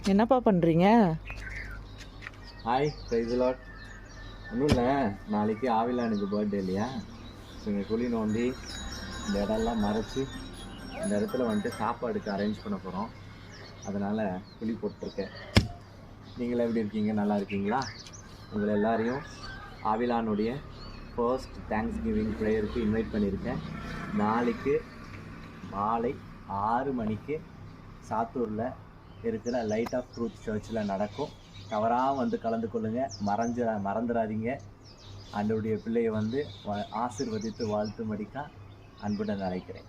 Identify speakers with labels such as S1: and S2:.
S1: என்னப்பா பண்ணுறீங்க?
S2: ஹாய் ப்ரைஸ் லாட். ஒன்றும் இல்லை, நாளைக்கு ஆவிலானுக்கு பர்த்டே இல்லையா? ஸோ இங்கே குழி நோண்டி இந்த இடம்லாம் மறைச்சி இந்த இடத்துல வந்துட்டு சாப்பாடுக்கு அரேஞ்ச் பண்ண போகிறோம். அதனால் குழி போட்டிருக்கேன். நீங்களே எப்படி இருக்கீங்க? நல்லா இருக்கீங்களா? உங்களை எல்லாரையும் ஆவிலானுடைய ஃபர்ஸ்ட் தேங்க்ஸ் கிவிங் ப்ரேயருக்கு இன்வைட் பண்ணியிருக்கேன். நாளைக்கு மாலை 6 மணிக்கு சாத்தூரில் இருக்கிற லைட் ஆஃப் ட்ரூத் சர்ச்சில் நடக்கும். தவறாக வந்து கலந்து கொள்ளுங்கள். மறந்துடாதீங்க. ஆண்டவருடைய பிள்ளையை வந்து ஆசீர்வதித்து வாழ்த்தும்படிக்கா அன்புடன் அழைக்கிறேன்.